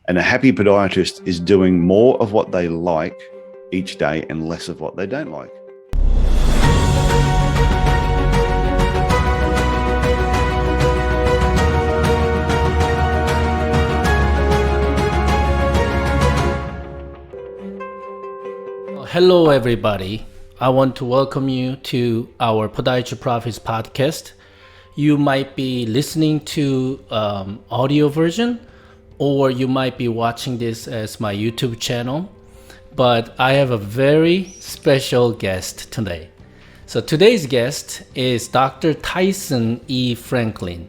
And a happy podiatrist is doing more of what they like each day and less of what they don't like. Hello, everybody. I want to welcome you to our Podiatry Practice podcast. You might be listening to audio version, or you might be watching this as my YouTube channel. But I have a very special guest today. So today's guest is Dr. Tyson E. Franklin.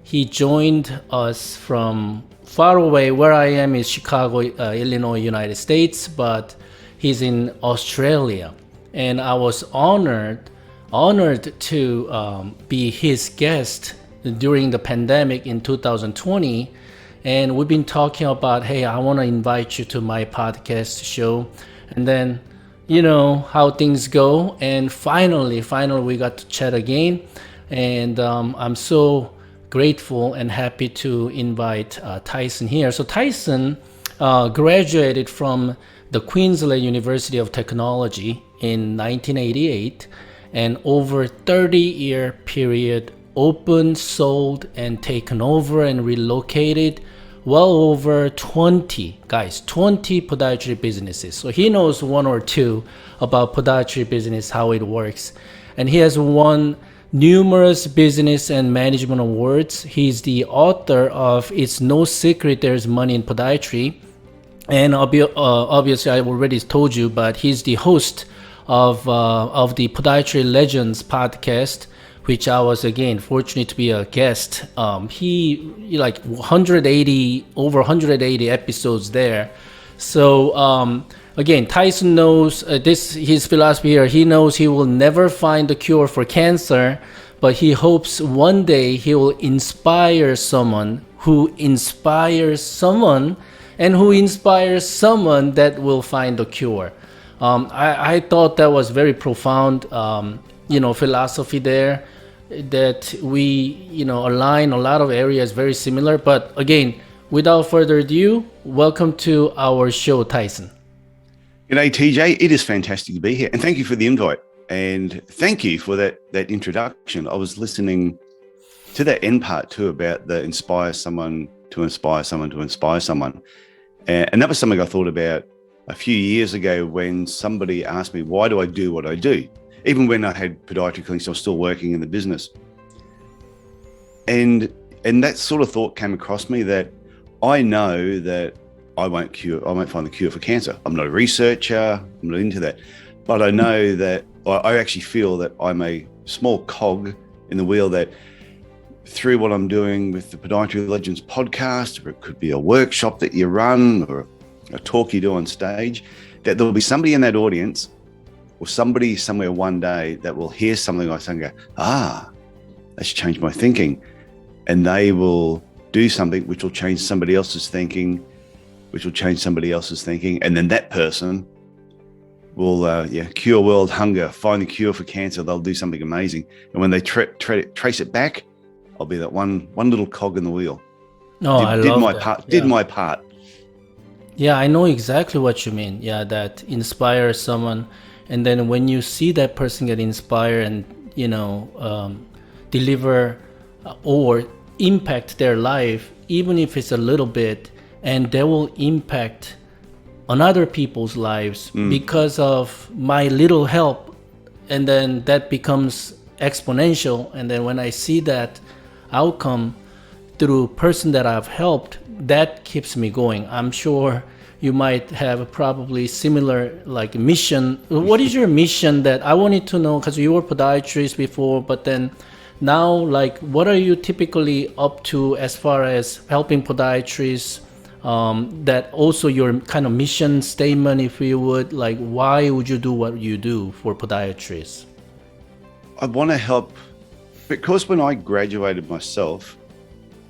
He joined us from far away. Where I am is Chicago, Illinois, United States, but he's in Australia. And I was honored to be his guest during the pandemic in 2020. And we've been talking about, hey, I want to invite you to my podcast show. And then, you know, how things go. And finally, we got to chat again. And I'm so grateful and happy to invite Tyson here. So Tyson graduated from the Queensland University of Technology in 1988, and over 30-year period opened, sold, and taken over and relocated well over 20 podiatry businesses. So he knows one or two about podiatry business, how it works. And he has won numerous business and management awards. He's the author of It's No Secret There's Money in Podiatry. And obviously, I already told you, but he's the host of the Podiatry Legends podcast, which I was again fortunate to be a guest. He like over 180 episodes there. So again, Tyson knows his philosophy here. He knows he will never find the cure for cancer, but he hopes one day he will inspire someone who inspires someone. And who inspires someone that will find the cure. I thought that was very profound, philosophy there, that we, align a lot of areas very similar. But again, without further ado, welcome to our show, Tyson. G'day, TJ. It is fantastic to be here. And thank you for the invite. And thank you for that introduction. I was listening to that end part too about the inspire someone to inspire someone to inspire someone. And that was something I thought about a few years ago when somebody asked me, why do I do what I do? Even when I had podiatry clinics, I was still working in the business. And that sort of thought came across me that I know that I won't find the cure for cancer. I'm not a researcher, I'm not into that. But I know that I actually feel that I'm a small cog in the wheel that through what I'm doing with the Podiatry Legends podcast, or it could be a workshop that you run or a talk you do on stage, that there'll be somebody in that audience or somebody somewhere one day that will hear something I say and go, that's changed my thinking. And they will do something which will change somebody else's thinking, And then that person will cure world hunger, find the cure for cancer. They'll do something amazing. And when they trace it back, I'll be that one little cog in the wheel. Did my part. Yeah, I know exactly what you mean. Yeah, that inspires someone, and then when you see that person get inspired and deliver or impact their life, even if it's a little bit, and they will impact on other people's lives because of my little help, and then that becomes exponential. And then when I see that outcome through person that I've helped, that keeps me going. I'm sure you might have probably similar like mission. What is your mission? That I wanted to know, because you were podiatrist before, but then now, like, what are you typically up to as far as helping podiatrists? That also your kind of mission statement, if you would, like, why would you do what you do for podiatrists? I want to help. Because when I graduated myself,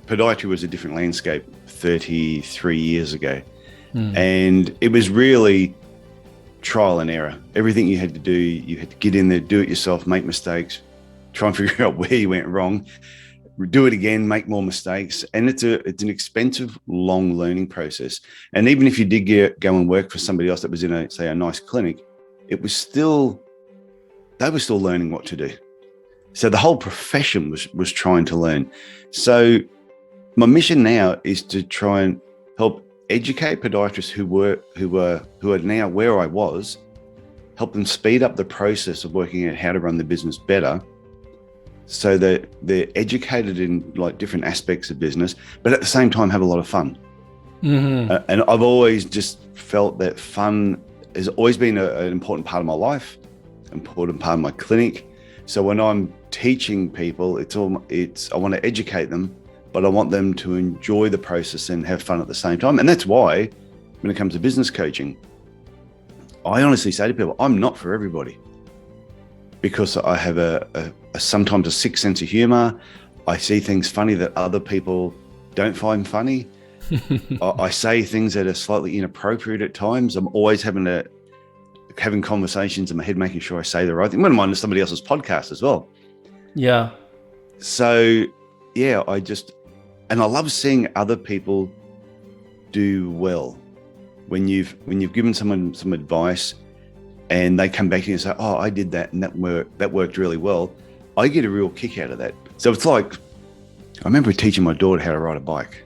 podiatry was a different landscape 33 years ago. And it was really trial and error. Everything you had to do, you had to get in there, do it yourself, make mistakes, try and figure out where you went wrong. do it again, make more mistakes. And it's an expensive, long learning process. And even if you did go and work for somebody else that was in a nice clinic, they were still learning what to do. So the whole profession was trying to learn. So my mission now is to try and help educate podiatrists who are now where I was, help them speed up the process of working out how to run the business better, so that they're educated in like different aspects of business, but at the same time have a lot of fun. Mm-hmm. And I've always just felt that fun has always been an important part of my life, important part of my clinic. So when I'm teaching people, I want to educate them, but I want them to enjoy the process and have fun at the same time. And that's why when it comes to business coaching, I honestly say to people, I'm not for everybody, because I have sometimes a sick sense of humor. I see things funny that other people don't find funny. I say things that are slightly inappropriate at times. I'm always having conversations in my head, making sure I say the right thing. I wouldn't mind somebody else's podcast as well. Yeah. So yeah, and I love seeing other people do well. When you've given someone some advice and they come back to you and say, oh, I did that and that worked really well, I get a real kick out of that. So it's like, I remember teaching my daughter how to ride a bike.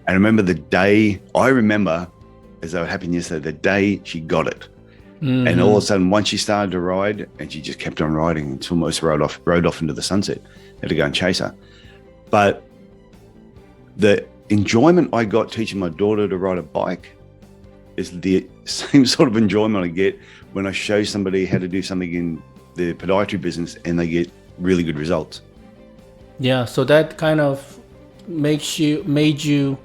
And I remember as though it happened yesterday, the day she got it. Mm-hmm. And all of a sudden, once she started to ride, and she just kept on riding until almost rode off into the sunset. Had to go and chase her. But the enjoyment I got teaching my daughter to ride a bike is the same sort of enjoyment I get when I show somebody how to do something in the podiatry business and they get really good results. Yeah, so that kind of made you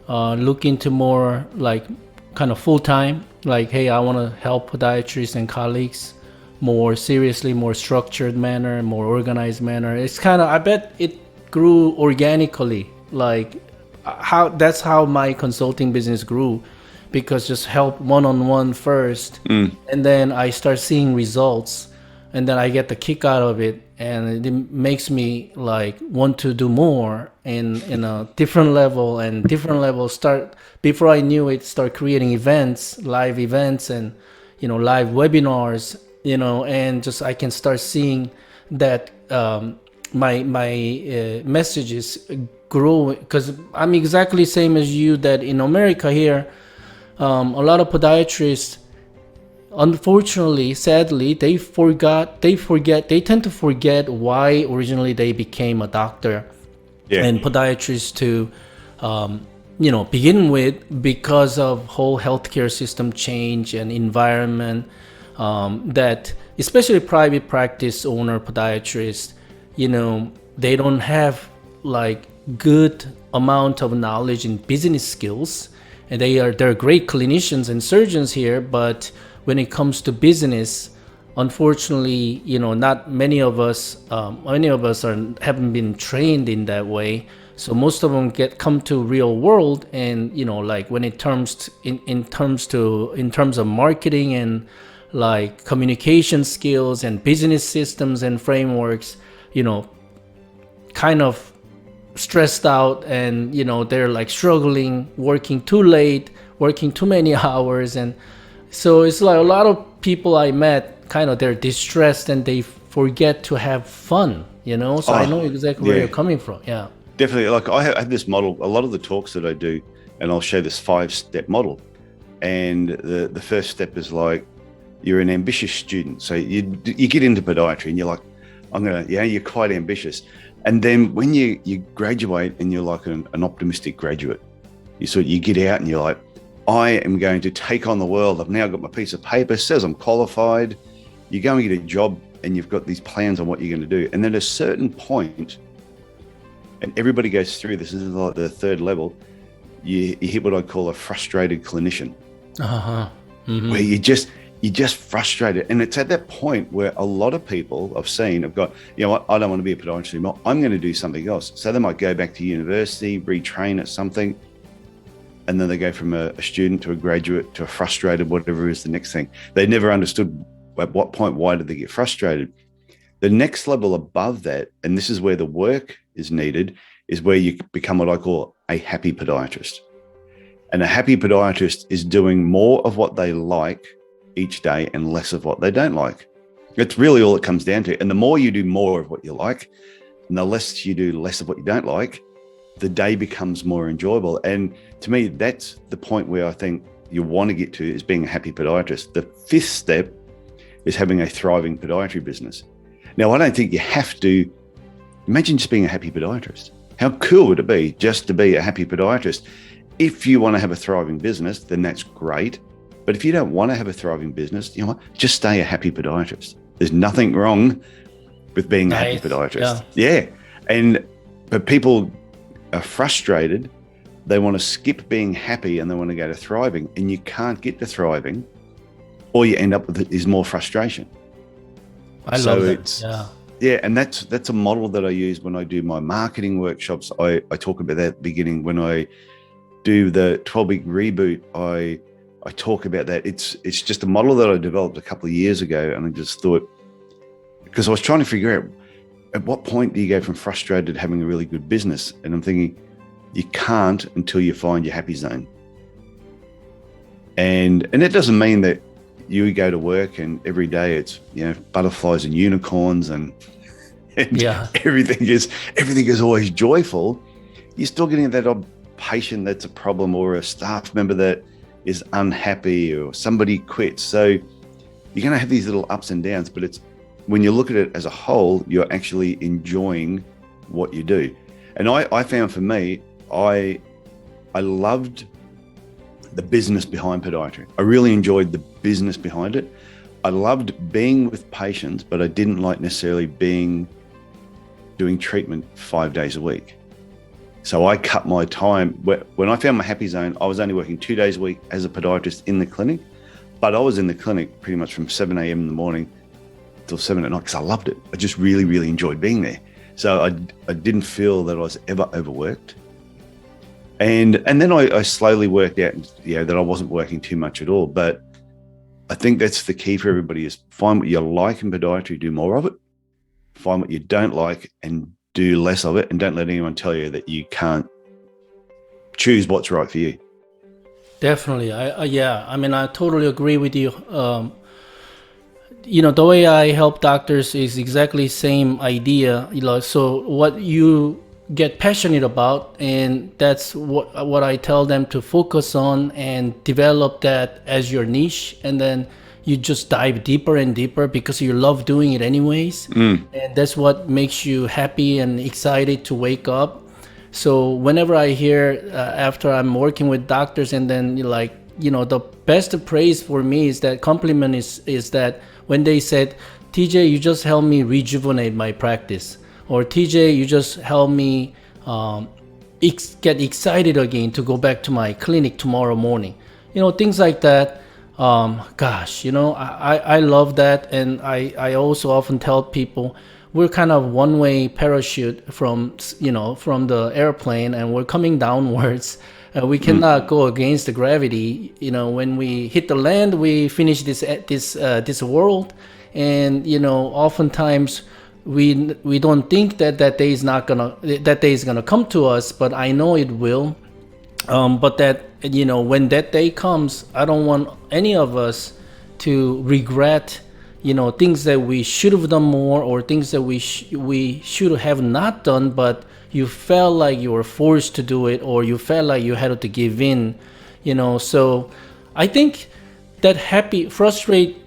look into more like kind of full-time, like, hey, I want to help podiatrists and colleagues more seriously, more structured manner, more organized manner. It's kind of, I bet it grew organically, like that's how my consulting business grew, because just help one-on-one first, and then I start seeing results, and then I get the kick out of it, and it makes me like want to do more in a different level. Start, before I knew it, start creating live events and live webinars, and just I can start seeing that my messages grow, because I'm exactly same as you, that in America here, a lot of podiatrists, unfortunately, sadly, they tend to forget why originally they became a doctor and podiatrist to begin with, because of whole healthcare system change and environment, that especially private practice owner podiatrists, they don't have like good amount of knowledge in business skills, and they're great clinicians and surgeons here, but when it comes to business, unfortunately, not many of us haven't been trained in that way. So most of them come to real world, and like when it terms in terms of marketing and like communication skills and business systems and frameworks, kind of stressed out, and they're like struggling, working too late, working too many hours. And so it's like a lot of people I met, kind of they're distressed and they forget to have fun, so I know exactly where you're coming from. Yeah, definitely. Like I have this model, a lot of the talks that I do, and I'll show this 5-step model. And the first step is like, you're an ambitious student. So you get into podiatry and you're like, you're quite ambitious. And then when you graduate and you're like an optimistic graduate, you get out and you're like, I am going to take on the world. I've now got my piece of paper, says I'm qualified. You go and get a job and you've got these plans on what you're going to do. And then at a certain point, and everybody goes through this is like the third level, you hit what I call a frustrated clinician. Mm-hmm. Where you're just frustrated. And it's at that point where a lot of people I've seen have got, I don't want to be a podiatrist anymore. I'm going to do something else. So they might go back to university, retrain at something. And then they go from a student to a graduate to a frustrated, whatever is the next thing. They never understood at what point, why did they get frustrated? The next level above that, and this is where the work is needed is where you become what I call a happy podiatrist. And a happy podiatrist is doing more of what they like each day and less of what they don't like. It's really all it comes down to. And the more you do more of what you like, and the less you do less of what you don't like, the day becomes more enjoyable. And to me, that's the point where I think you want to get to, is being a happy podiatrist. The fifth step is having a thriving podiatry business. Now, I don't think you have to imagine just being a happy podiatrist. How cool would it be just to be a happy podiatrist? If you want to have a thriving business, then that's great. But if you don't want to have a thriving business, you know what? Just stay a happy podiatrist. There's nothing wrong with being a happy podiatrist. Yeah. But people are frustrated. They want to skip being happy and they want to go to thriving, and you can't get to thriving. All you end up with is more frustration. I love that. Yeah, and that's a model that I use when I do my marketing workshops. I talk about that at the beginning. When I do the 12-week reboot, I talk about that. It's just a model that I developed a couple of years ago, and I just thought, because I was trying to figure out at what point do you go from frustrated to having a really good business, and I'm thinking you can't until you find your happy zone. And it doesn't mean that you go to work and every day it's, you know, butterflies and unicorns and everything is always joyful. You're still getting that odd patient that's a problem, or a staff member that is unhappy, or somebody quits. So you're going to have these little ups and downs, but it's when you look at it as a whole, you're actually enjoying what you do. And I found for me, I loved the business behind podiatry. I really enjoyed the business behind it. I loved being with patients, but I didn't like necessarily doing treatment 5 days a week. So I cut my time. When I found my happy zone, I was only working 2 days a week as a podiatrist in the clinic, but I was in the clinic pretty much from 7 a.m. in the morning till 7 at night because I loved it. I just really, really enjoyed being there. So I didn't feel that I was ever overworked. And then I slowly worked out, that I wasn't working too much at all. But I think that's the key for everybody, is find what you like in podiatry, do more of it. Find what you don't like and do less of it. And don't let anyone tell you that you can't choose what's right for you. Definitely. I totally agree with you. The way I help doctors is exactly same idea. So what you get passionate about, and that's what I tell them to focus on and develop that as your niche, and then you just dive deeper and deeper because you love doing it anyways. And that's what makes you happy and excited to wake up. So whenever I hear after I'm working with doctors, and then the best praise for me is that compliment is that when they said, TJ, you just helped me rejuvenate my practice, or TJ, you just help me get excited again to go back to my clinic tomorrow morning. Things like that. I love that. And I also often tell people we're kind of one-way parachute from the airplane, and we're coming downwards. We cannot go against the gravity. When we hit the land, we finish this world. And oftentimes we don't think that day is gonna come to us, but I know it will. But that when that day comes, I don't want any of us to regret things that we should have done more, or things that we should have not done, but you felt like you were forced to do it, or you felt like you had to give in. So I think that frustrated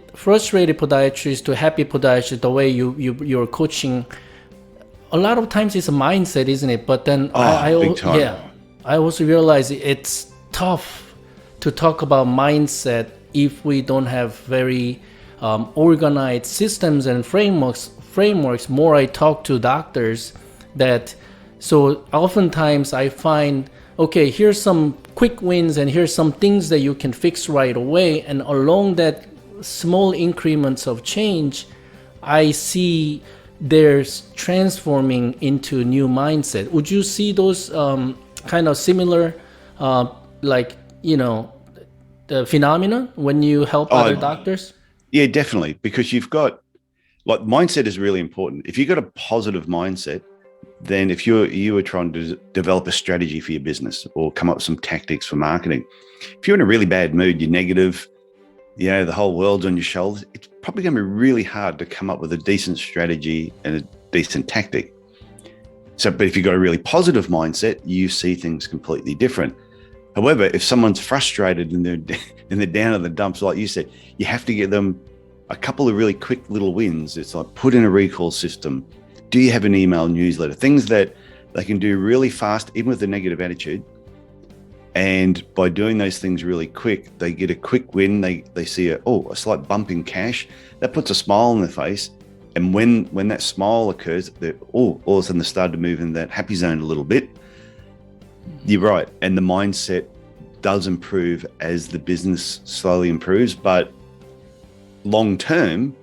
podiatrist to happy podiatrist, the way you're coaching, a lot of times it's a mindset, isn't it? But then I also realize it's tough to talk about mindset if we don't have very organized systems and frameworks. More I talk to doctors, so oftentimes I find, okay, here's some quick wins and here's some things that you can fix right away, and along that small increments of change, I see there's transforming into new mindset. Would you see those kind of similar the phenomena when you help other doctors? Yeah, definitely, because you've got mindset is really important. If you've got a positive mindset, then if you were trying to develop a strategy for your business or come up with some tactics for marketing, if you're in a really bad mood, you're negative, the whole world's on your shoulders, it's probably going to be really hard to come up with a decent strategy and a decent tactic. So, but if you've got a really positive mindset, you see things completely different. However, if someone's frustrated and they're down in the dumps, like you said, you have to get them a couple of really quick little wins. It's like put in a recall system. Do you have an email newsletter? Things that they can do really fast, even with a negative attitude. And by doing those things really quick, they get a quick win. They see a slight bump in cash. That puts a smile on their face. And when that smile occurs, all of a sudden they start to move in that happy zone a little bit. You're right. And the mindset does improve as the business slowly improves. But long term,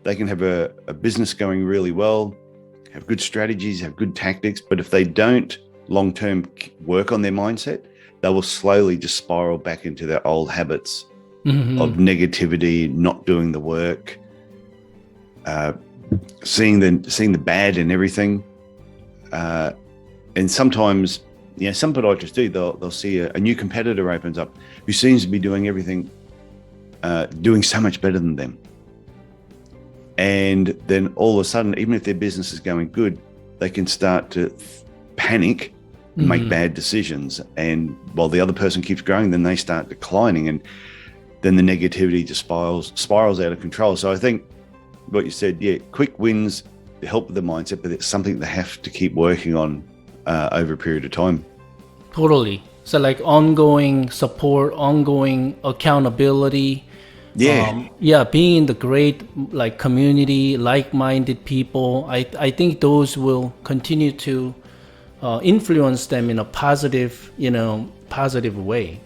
they can have a business going really well, have good strategies, have good tactics. But if they don't long term work on their mindset, they will slowly just spiral back into their old habits of negativity, not doing the work, seeing the bad in everything. And sometimes, some podiatrists do. They'll see a new competitor opens up who seems to be doing everything, doing so much better than them. And then all of a sudden, even if their business is going good, they can start to panic, make bad decisions. And while the other person keeps growing, then they start declining. And then the negativity just spirals out of control. So I think what you said, quick wins help with the mindset, but it's something they have to keep working on over a period of time. Totally. So like ongoing support, ongoing accountability. Being in the great community, like-minded people. I think those will continue to influence them in a positive way.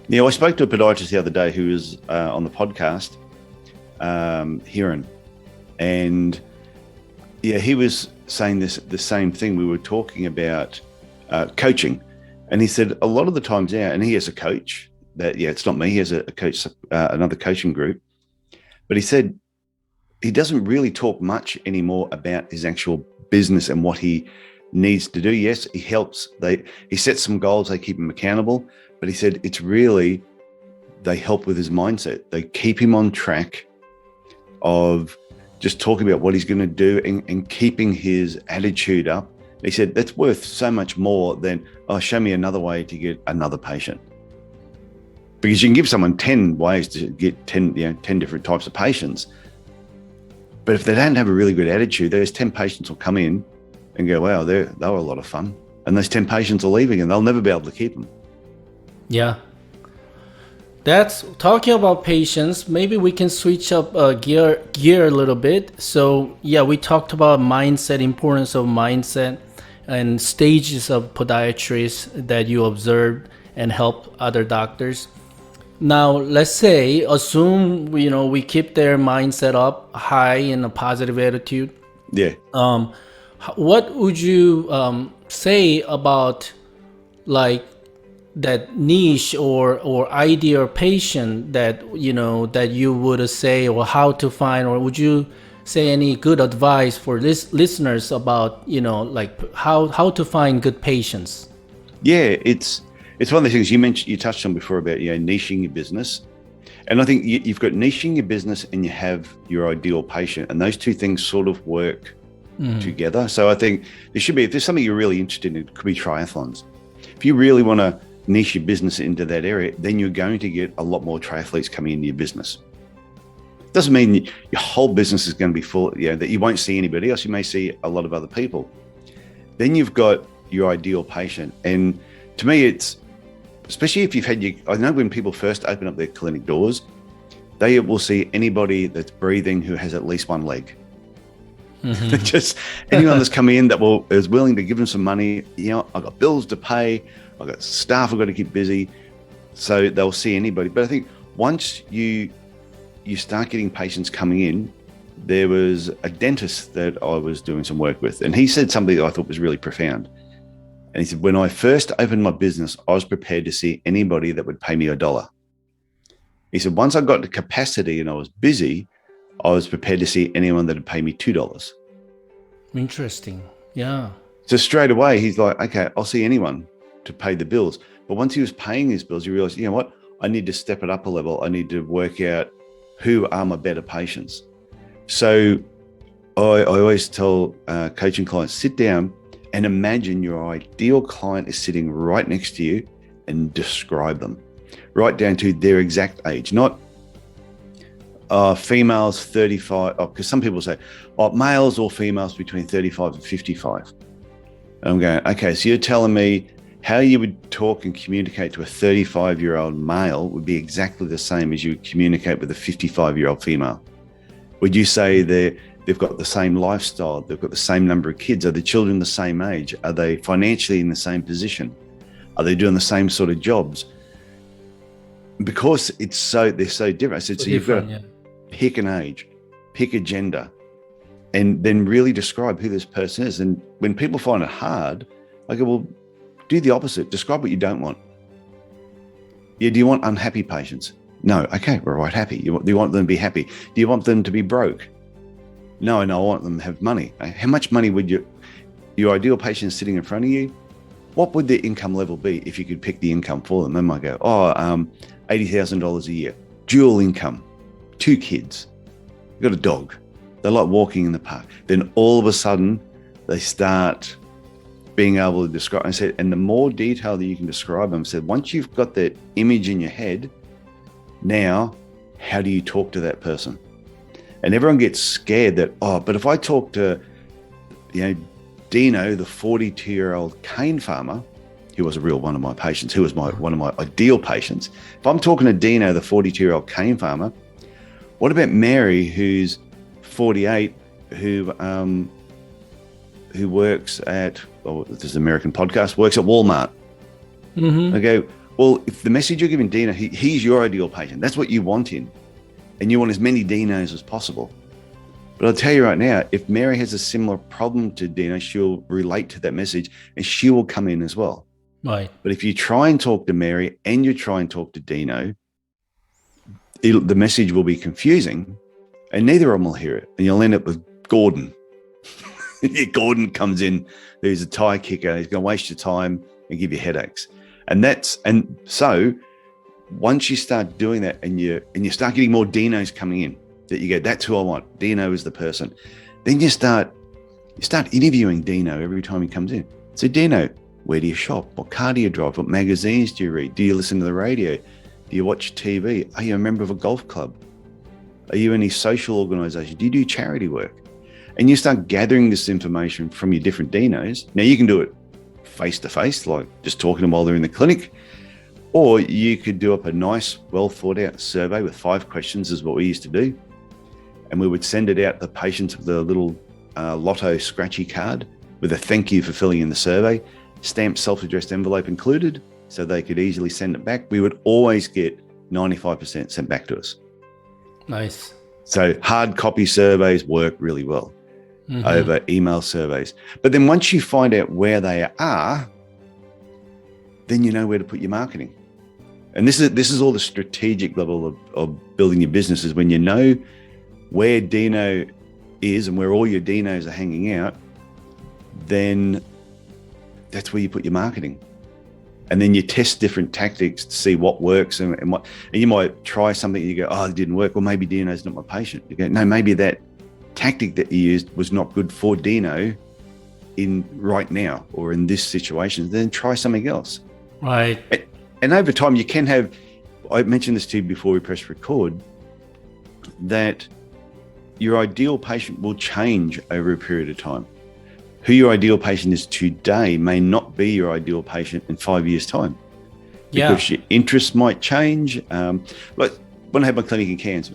Yeah, I spoke to a podiatrist the other day who was on the podcast, Hiran, and he was saying the same thing. We were talking about coaching, and he said a lot of the times now, and he has a coach that, it's not me, he has a coach, another coaching group, but he said he doesn't really talk much anymore about his actual business and what he needs to do. Yes, he helps. He sets some goals, they keep him accountable, but he said it's really, they help with his mindset. They keep him on track of just talking about what he's going to do and keeping his attitude up. He said that's worth so much more than, show me another way to get another patient. Because you can give someone 10 ways to get 10 different types of patients. But if they don't have a really good attitude, those 10 patients will come in and go, wow, they were a lot of fun. And those 10 patients are leaving and they'll never be able to keep them. Yeah. That's talking about patients. Maybe we can switch up gear a little bit. So we talked about mindset, importance of mindset and stages of podiatrists that you observed and help other doctors. Now, let's say, assume, we keep their mindset up high in a positive attitude. Yeah. What would you say about that niche or ideal patient that you would say, or how to find, or would you say any good advice for listeners about how to find good patients? Yeah, it's one of the things you touched on before about niching your business. And I think you've got niching your business and you have your ideal patient, and those two things sort of work together. So I think there should be, if there's something you're really interested in, it could be triathlons. If you really want to niche your business into that area, then you're going to get a lot more triathletes coming into your business. Doesn't mean your whole business is going to be full, that you won't see anybody else. You may see a lot of other people. Then you've got your ideal patient. And to me, it's, especially if you've had I know when people first open up their clinic doors, they will see anybody that's breathing who has at least one leg. Just anyone that's coming in that is willing to give them some money. I've got bills to pay, I've got staff I've got to keep busy. So they'll see anybody. But I think once you start getting patients coming in, there was a dentist that I was doing some work with, and he said something that I thought was really profound. And he said, when I first opened my business, I was prepared to see anybody that would pay me $1. He said, once I got to capacity and I was busy, I was prepared to see anyone that would pay me $2. Interesting. Yeah. So straight away, he's like, okay, I'll see anyone to pay the bills. But once he was paying his bills, he realized, you know what? I need to step it up a level. I need to work out who are my better patients. So I always tell coaching clients, sit down and imagine your ideal client is sitting right next to you and describe them right down to their exact age, not females 35, because some people say, males or females between 35 and 55. And I'm going, okay, so you're telling me how you would talk and communicate to a 35-year-old male would be exactly the same as you would communicate with a 55-year-old female. Would you say they've got the same lifestyle? They've got the same number of kids? Are the children the same age? Are they financially in the same position? Are they doing the same sort of jobs? Because they're so different. I said, so you've got to pick an age, pick a gender, and then really describe who this person is. And when people find it hard, I go, well, do the opposite. Describe what you don't want. Yeah, do you want unhappy patients? No. Okay, we'll write happy. Do you want them to be happy? Do you want them to be broke? No, I want them to have money. How much money would your ideal patient sitting in front of you, what would their income level be if you could pick the income for them? They might go, $80,000 a year, dual income, 2 kids, got a dog. They like walking in the park. Then all of a sudden they start being able to describe. I said, and the more detail that you can describe them, said, once you've got that image in your head, now how do you talk to that person? And everyone gets scared that, but if I talk to, Dino, the 42-year-old cane farmer, who was one of my patients, who was one of my ideal patients. If I'm talking to Dino, the 42-year-old cane farmer, what about Mary, who's 48, who works at, this is an American podcast, works at Walmart? Mm-hmm. I go, well, if the message you're giving Dino, he's your ideal patient. That's what you want in. And you want as many Dinos as possible. But I'll tell you right now, if Mary has a similar problem to Dino, she'll relate to that message and she will come in as well. Right. But if you try and talk to Mary and you try and talk to Dino, the message will be confusing and neither of them will hear it. And you'll end up with Gordon. Gordon comes in, who's a tire kicker. He's going to waste your time and give you headaches. And so once you start doing that and you start getting more Dinos coming in, that you go, that's who I want. Dino is the person. Then you start interviewing Dino every time he comes in. So Dino, where do you shop? What car do you drive? What magazines do you read? Do you listen to the radio? Do you watch TV? Are you a member of a golf club? Are you in any social organization? Do you do charity work? And you start gathering this information from your different Dinos. Now you can do it face to face, like just talking to them while they're in the clinic. Or you could do up a nice, well thought out survey with 5 questions is what we used to do. And we would send it out to patients with a little lotto scratchy card with a thank you for filling in the survey, stamped self-addressed envelope included, so they could easily send it back. We would always get 95% sent back to us. Nice. So hard copy surveys work really well over email surveys. But then once you find out where they are, then you know where to put your marketing. And this is all the strategic level of building your business, is when you know where Dino is and where all your Dinos are hanging out, then that's where you put your marketing. And then you test different tactics to see what works and you might try something and you go, it didn't work. Well, maybe Dino's not my patient. You go, no, maybe that tactic that you used was not good for Dino in right now or in this situation. Then try something else. Right. And over time you can have, I mentioned this to you before we press record, that your ideal patient will change over a period of time. Who your ideal patient is today may not be your ideal patient in 5 years' time. Because your interests might change. Like when I had my clinic in Cairns,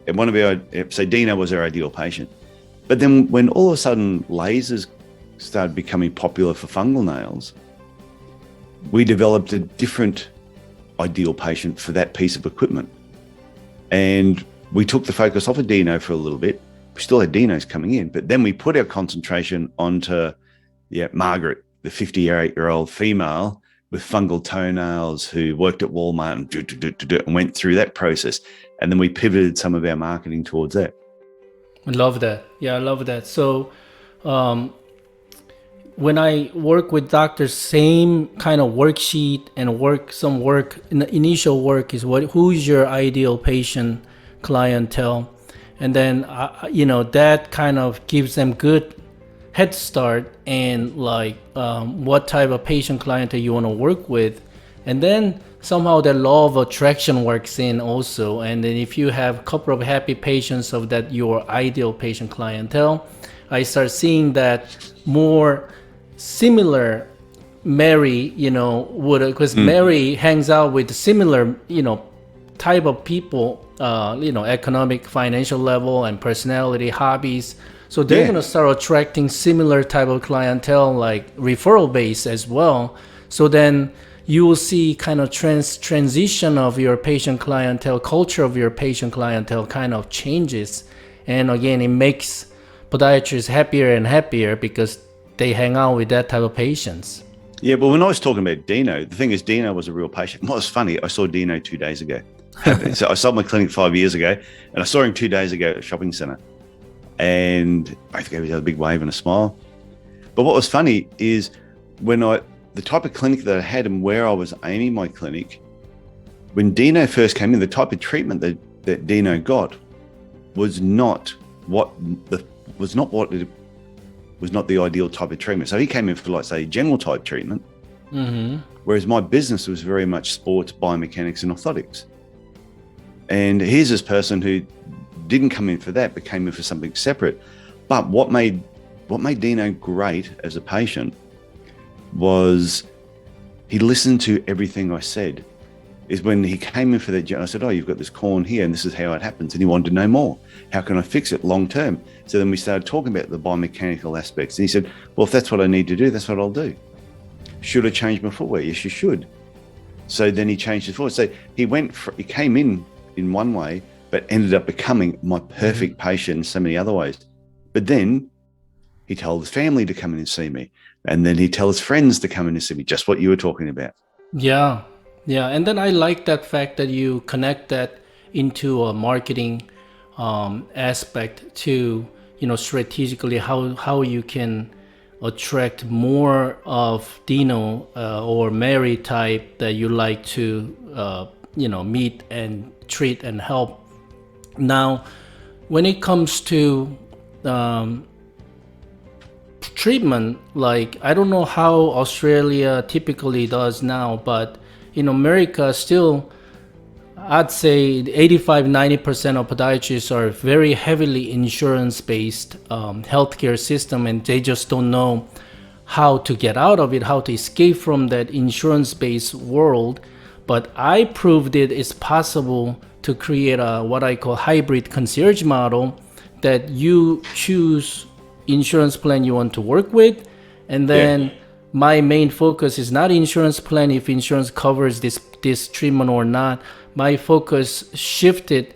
and so Dino was our ideal patient. But then when all of a sudden lasers started becoming popular for fungal nails, we developed a different ideal patient for that piece of equipment. And we took the focus off of Dino for a little bit. We still had Dinos coming in, but then we put our concentration onto Margaret, the 58-year-old female with fungal toenails who worked at Walmart and went through that process. And then we pivoted some of our marketing towards that. I love that. Yeah, I love that. So when I work with doctors, same kind of worksheet and some work. In the initial work is who's your ideal patient clientele, and then that kind of gives them good head start and like what type of patient clientele you want to work with, and then somehow the law of attraction works in also. And then if you have a couple of happy patients of that your ideal patient clientele, I start seeing that more similar Mary, would, because Mary hangs out with similar, type of people, economic, financial level and personality, hobbies. So they're going to start attracting similar type of clientele, like referral base as well. So then you will see kind of transition of your patient clientele, culture of your patient clientele kind of changes. And again, it makes podiatrists happier and happier because they hang out with that type of patients. Yeah, but when I was talking about Dino, the thing is Dino was a real patient. What was funny, I saw Dino 2 days ago. So I sold my clinic 5 years ago, and I saw him 2 days ago at a shopping center. And I think he had a big wave and a smile. But what was funny is the type of clinic that I had and where I was aiming my clinic, when Dino first came in, the type of treatment that Dino got was not the ideal type of treatment. So he came in for, like, say, general type treatment, whereas my business was very much sports, biomechanics, and orthotics. And here's this person who didn't come in for that, but came in for something separate. But what made Dino great as a patient was he listened to everything I said. Is when he came in for that, I said, oh, you've got this corn here and this is how it happens. And he wanted to know more. How can I fix it long term? So then we started talking about the biomechanical aspects. And he said, well, if that's what I need to do, that's what I'll do. Should I change my footwear? Yes, you should. So then he changed his footwear. So he came in one way, but ended up becoming my perfect patient in so many other ways. But then he told his family to come in and see me. And then he'd tell his friends to come in and see me, just what you were talking about. Yeah. Yeah. And then I like that fact that you connect that into a marketing aspect to, strategically how you can attract more of Dino or Mary type that you like to, meet and treat and help. Now, when it comes to treatment, like, I don't know how Australia typically does now, but in America still, I'd say 85-90% of podiatrists are very heavily insurance-based healthcare system, and they just don't know how to get out of it, how to escape from that insurance-based world. But I proved it is possible to create what I call hybrid concierge model, that you choose insurance plan you want to work with, and then my main focus is not insurance plan if insurance covers this treatment or not. My focus was shifted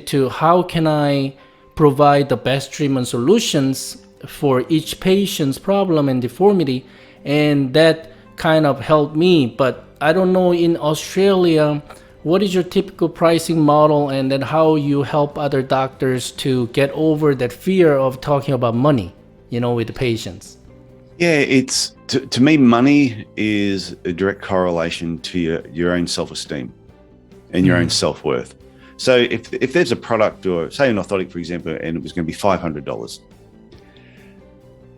to how can I provide the best treatment solutions for each patient's problem and deformity, and that kind of helped me. But I don't know in Australia, what is your typical pricing model, and then how you help other doctors to get over that fear of talking about money, with the patients? Yeah, it's to me, money is a direct correlation to your own self-esteem and your own self-worth. So if there's a product, or say an orthotic, for example, and it was going to be $500,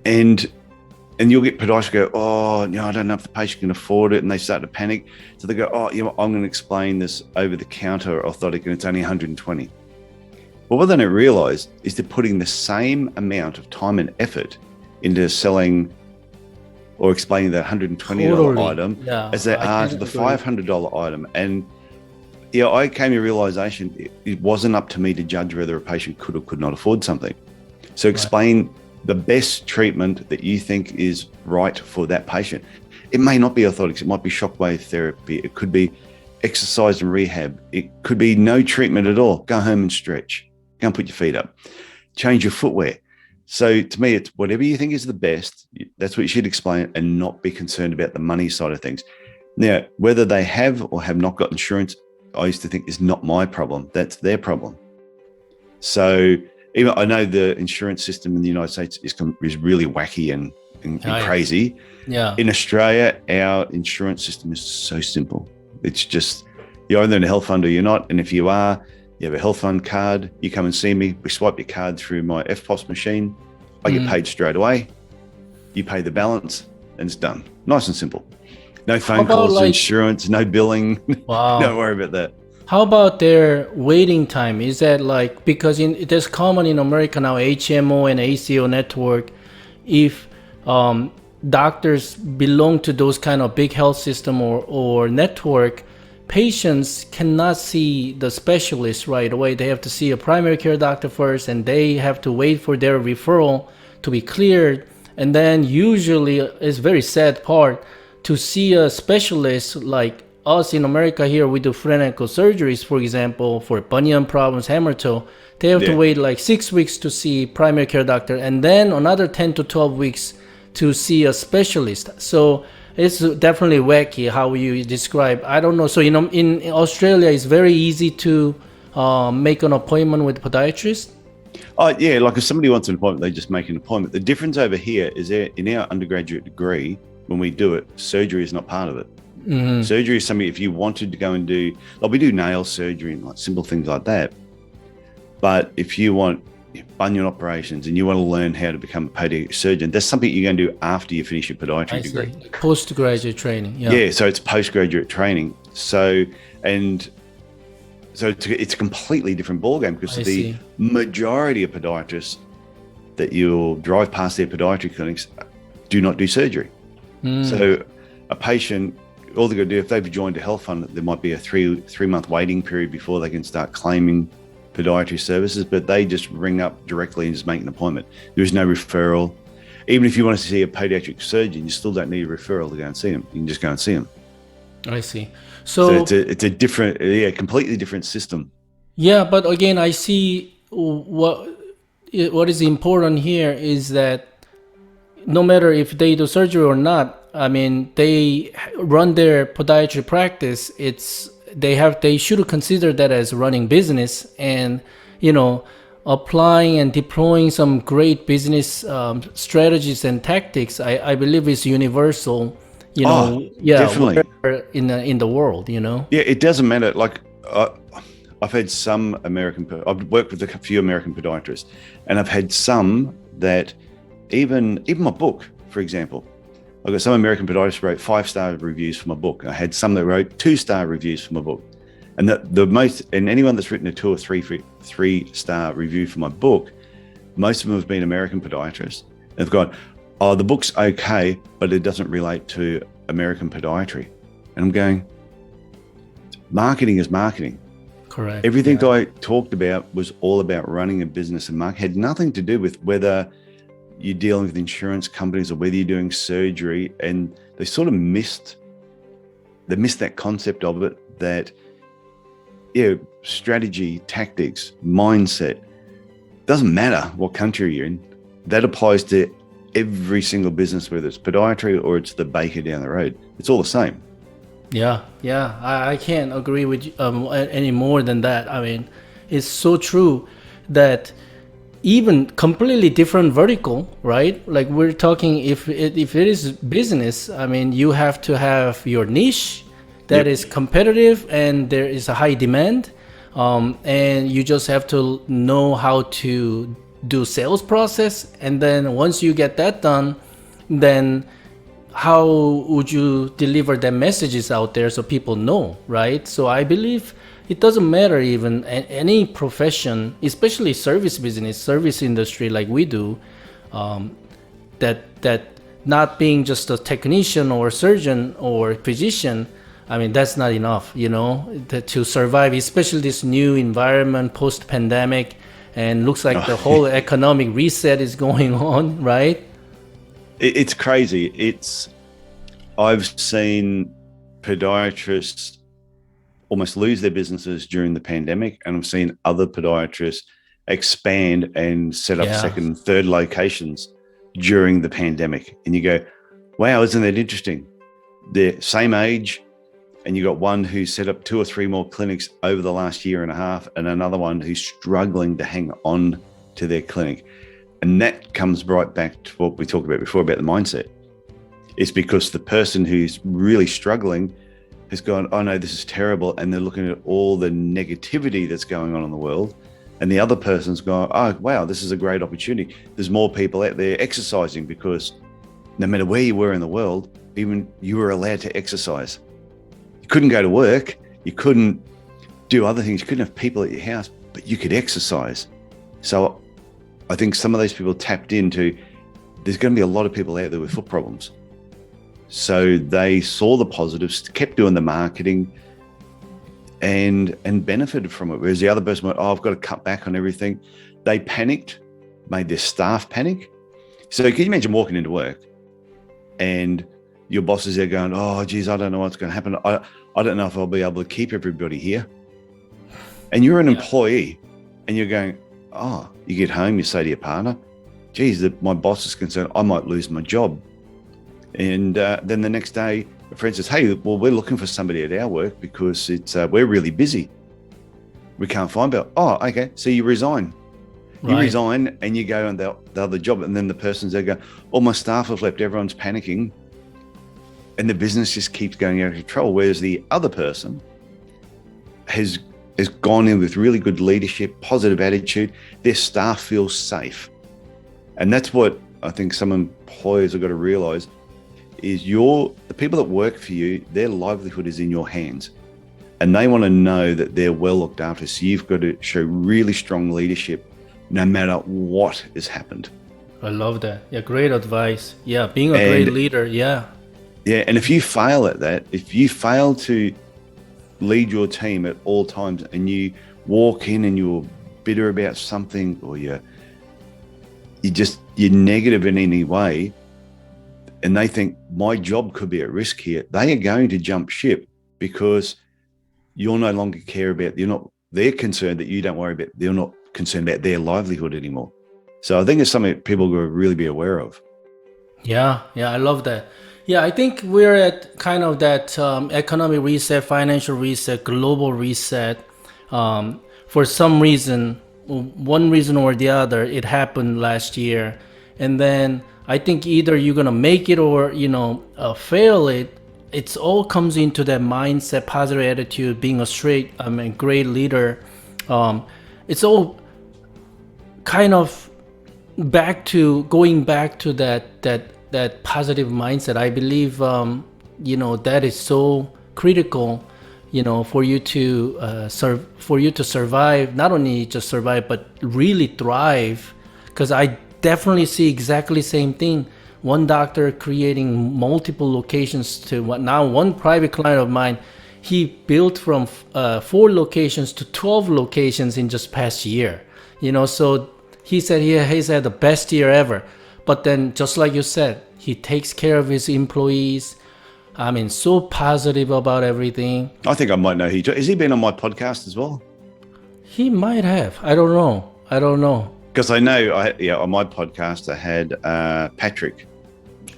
and you'll get podiatrists go, oh, I don't know if the patient can afford it, and they start to panic. So they go, oh, I'm going to explain this over-the-counter orthotic, and it's only $120. Well, what they don't realize is they're putting the same amount of time and effort into selling or explaining that $120 item as they are to the $500 item. And I came to a realization it wasn't up to me to judge whether a patient could or could not afford something. So explain the best treatment that you think is right for that patient. It may not be orthotics, it might be shockwave therapy, it could be exercise and rehab, it could be no treatment at all. Go home and stretch, go and put your feet up, change your footwear. So to me, it's whatever you think is the best, that's what you should explain, and not be concerned about the money side of things. Now, whether they have or have not got insurance, I used to think is not my problem, that's their problem. So even I know the insurance system in the United States is really wacky and and Right. crazy. Yeah. In Australia, our insurance system is so simple. It's just, you're either in a health fund or you're not. And if you are, you have a health fund card, you come and see me, we swipe your card through my FPOS machine, I get paid straight away, you pay the balance, and it's done. Nice and simple. No phone calls to insurance, no billing. Wow. Don't worry about that. How about their waiting time? Is that like, because it is common in America now, HMO and ACO network, if doctors belong to those kind of big health system or network, patients cannot see the specialist right away. They have to see a primary care doctor first, and they have to wait for their referral to be cleared. And then usually, it's very sad part, to see a specialist like us in America here, we do front ankle surgeries, for example, for bunion problems, hammer toe. They have to wait like 6 weeks to see primary care doctor, and then another 10 to 12 weeks to see a specialist. So it's definitely wacky how you describe. I don't know. So, in Australia, it's very easy to make an appointment with a podiatrist. Oh, yeah. Like if somebody wants an appointment, they just make an appointment. The difference over here is that in our undergraduate degree, when we do it, surgery is not part of it. Mm-hmm. Surgery is something, if you wanted to go and do, like we do nail surgery and like simple things like that. But if you want bunion operations and you want to learn how to become a podiatric surgeon, that's something you're going to do after you finish your podiatry degree. Postgraduate training. Yeah. So it's postgraduate training. So it's a completely different ballgame, because the majority of podiatrists that you'll drive past their podiatry clinics do not do surgery. So a patient, all they're going to do, if they've joined a health fund, there might be a three-month waiting period before they can start claiming podiatry services, but they just ring up directly and just make an appointment. There is no referral. Even if you want to see a pediatric surgeon, you still don't need a referral to go and see them. You can just go and see them. I see. So it's a different, completely different system. Yeah, but again, I see what is important here is that no matter if they do surgery or not, I mean, they run their podiatry practice. They should consider that as running business, and applying and deploying some great business strategies and tactics. I believe is universal. Definitely in the world. Yeah, it doesn't matter. Like I've had some I've worked with a few American podiatrists, and I've had some that even my book, for example. I've got some American podiatrists who wrote 5-star reviews for my book. I had some that wrote 2-star reviews for my book. And and anyone that's written a 2 or 3-star review for my book, most of them have been American podiatrists. They've gone, oh, the book's okay, but it doesn't relate to American podiatry. And I'm going, marketing is marketing. Correct. Everything I talked about was all about running a business, and market had nothing to do with whether you're dealing with insurance companies or whether you're doing surgery. And they sort of missed that concept of it, that strategy, tactics, mindset, doesn't matter what country you're in. That applies to every single business, whether it's podiatry or it's the baker down the road. It's all the same. Yeah, I can't agree with you, any more than that. I mean, it's so true that even completely different vertical, right? Like we're talking, if it is business, I mean, you have to have your niche that is competitive and there is a high demand, and you just have to know how to do sales process. And then once you get that done, then how would you deliver the messages out there so people know, right? So I believe it doesn't matter even any profession, especially service business, service industry like we do, that not being just a technician or surgeon or physician, I mean, that's not enough, to survive, especially this new environment post-pandemic, and looks like the whole economic reset is going on, right? It's crazy. I've seen podiatrists almost lose their businesses during the pandemic, and I've seen other podiatrists expand and set up second, third locations during the pandemic. And you go, wow, isn't that interesting? They're same age, and you got one who set up 2 or 3 more clinics over the last year and a half, and another one who's struggling to hang on to their clinic. And that comes right back to what we talked about before about the mindset. It's because the person who's really struggling has gone, oh no, this is terrible. And they're looking at all the negativity that's going on in the world. And the other person's gone, oh, wow, this is a great opportunity. There's more people out there exercising, because no matter where you were in the world, even you were allowed to exercise. You couldn't go to work. You couldn't do other things. You couldn't have people at your house, but you could exercise. So I think some of those people tapped into, there's going to be a lot of people out there with foot problems. So they saw the positives, kept doing the marketing, and benefited from it. Whereas the other person went, oh, I've got to cut back on everything. They panicked, made their staff panic. So can you imagine walking into work and your boss is there going, oh, geez, I don't know what's going to happen. I don't know if I'll be able to keep everybody here. And you're an employee and you're going, oh, you get home, you say to your partner, geez, my boss is concerned I might lose my job. And then the next day, a friend says, hey, well, we're looking for somebody at our work because we're really busy. We can't find people. Oh, okay. So you resign. You resign and you go on the other job. And then the person's there going, all my staff have left, everyone's panicking. And the business just keeps going out of control. Whereas the other person has gone in with really good leadership, positive attitude. Their staff feels safe. And that's what I think some employers have got to realize is the people that work for you, their livelihood is in your hands. And they want to know that they're well looked after. So you've got to show really strong leadership no matter what has happened. I love that. Yeah, great advice. Yeah, being a great leader. Yeah. Yeah, and if you fail at that, if you fail to lead your team at all times and you walk in and you're bitter about something, or you're negative in any way, and they think my job could be at risk here, they are going to jump ship because you'll no longer care about, they're concerned that you don't worry about, they're not concerned about their livelihood anymore. So I think it's something that people will really be aware of. Yeah, I love that. Yeah, I think we're at kind of that economic reset, financial reset, global reset. For some reason, one reason or the other, it happened last year. And then I think either you're going to make it or, fail it. It's all comes into that mindset, positive attitude, being a great leader. It's all kind of going back to that positive mindset. I believe, that is so critical, for you to survive, not only just survive, but really thrive. Because I definitely see exactly the same thing. One doctor creating multiple locations to one private client of mine, he built from 4 locations to 12 locations in just past year. So he said he's had the best year ever. But then, just like you said, he takes care of his employees. I mean, so positive about everything. I think I might know has he been on my podcast as well? He might have. I don't know. Because I know, on my podcast, I had Patrick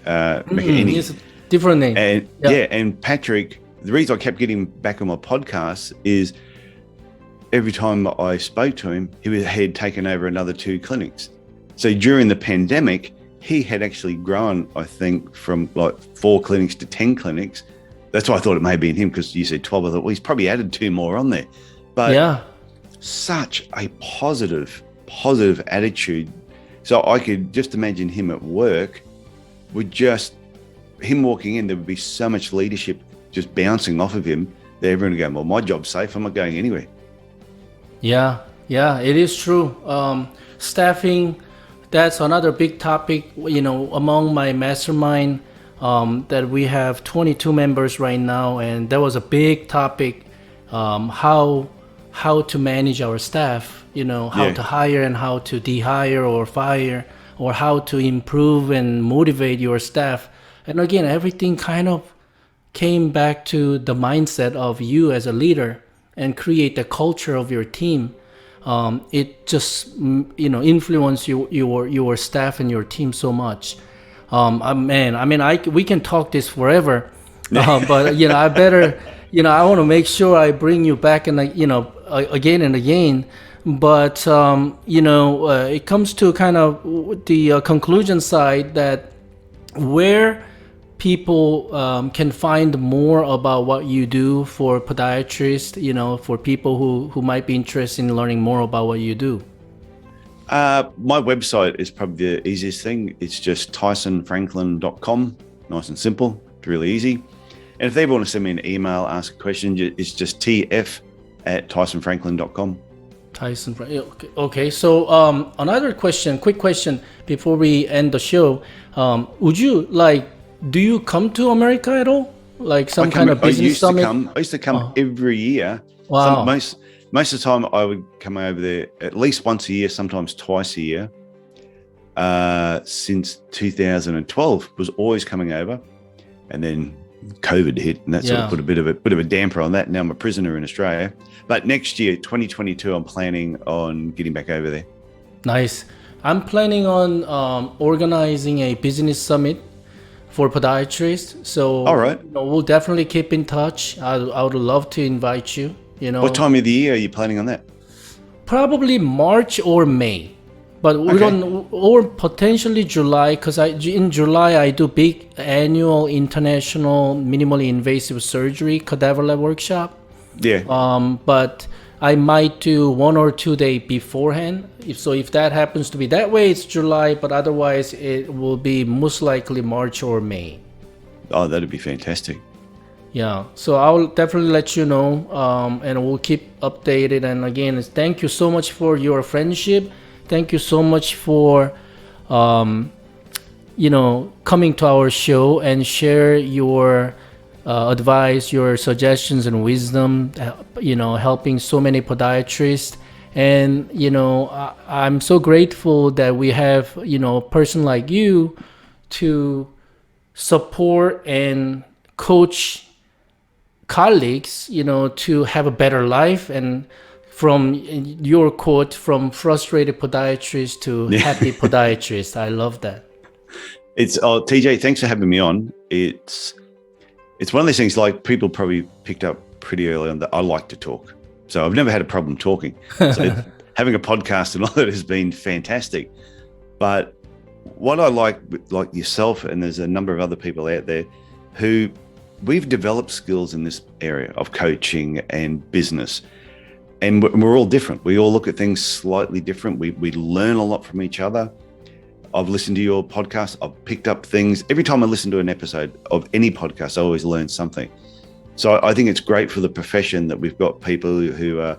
McEnany. He's a different name. And and Patrick, the reason I kept getting back on my podcast is every time I spoke to him, he had taken over another 2 clinics. So during the pandemic, he had actually grown, I think, from like 4 clinics to 10 clinics. That's why I thought it may have been him, because you said 12. I thought, well, he's probably added 2 more on there. But such a positive attitude. So I could just imagine him at work him walking in, there would be so much leadership just bouncing off of him that everyone would go, well, my job's safe. I'm not going anywhere. Yeah, it is true. Staffing, that's another big topic, among my mastermind, that we have 22 members right now. And that was a big topic, how to manage our staff, how to hire and how to dehire or fire, or how to improve and motivate your staff. And again, everything kind of came back to the mindset of you as a leader and create the culture of your team. It just, influence your staff and your team so much. We can talk this forever, but I better, I want to make sure I bring you back and, again and again. but it comes to kind of the conclusion side that where people can find more about what you do for podiatrists, for people who might be interested in learning more about what you do. My website is probably the easiest thing. It's just tysonfranklin.com. Nice and simple. It's really easy. And if they want to send me an email, ask a question, it's just tf@tysonfranklin.com. Tyson. Okay. So another question, quick question before we end the show. Do you come to America at all? Like some kind of business summit? I used to come every year. Wow. Most of the time I would come over there at least once a year, sometimes twice a year. Since 2012 was always coming over, and then COVID hit, and that sort of put a bit of a damper on that. Now I'm a prisoner in Australia, but next year, 2022, I'm planning on getting back over there. Nice. I'm planning on organizing a business summit for podiatrists. So all right, we'll definitely keep in touch. I would love to invite you. What time of the year are you planning on that? Probably March or May. But we don't, or potentially July, because in July I do big annual international minimally invasive surgery cadaver lab workshop. Yeah. But I might do 1 or 2 days beforehand. If that happens to be that way, it's July. But otherwise, it will be most likely March or May. Oh, that'd be fantastic. Yeah. So I'll definitely let you know, and we'll keep updated. And again, thank you so much for your friendship. Thank you so much for, coming to our show and share your advice, your suggestions and wisdom, helping so many podiatrists. And, I'm so grateful that we have, a person like you to support and coach colleagues, to have a better life. And from your quote, from frustrated podiatrist to happy podiatrist. I love that. TJ, thanks for having me on. It's one of those things, like, people probably picked up pretty early on that I like to talk. So I've never had a problem talking. So having a podcast and all that has been fantastic. But what I like yourself, and there's a number of other people out there who we've developed skills in this area of coaching and business. And we're all different. We all look at things slightly different. We learn a lot from each other. I've listened to your podcast. I've picked up things. Every time I listen to an episode of any podcast, I always learn something. So I think it's great for the profession that we've got people who are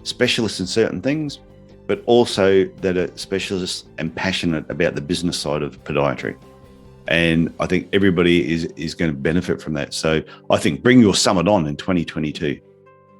specialists in certain things, but also that are specialists and passionate about the business side of podiatry. And I think everybody is going to benefit from that. So I think bring your summit on in 2022.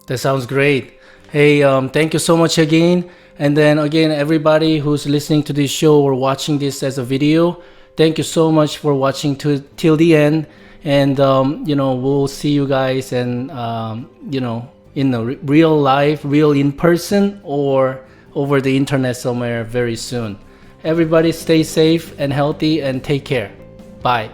That sounds great. Hey, thank you so much again. And then again, everybody who's listening to this show or watching this as a video, thank you so much for watching till the end. And, we'll see you guys in the real life, real in person, or over the internet somewhere very soon. Everybody stay safe and healthy and take care. Bye.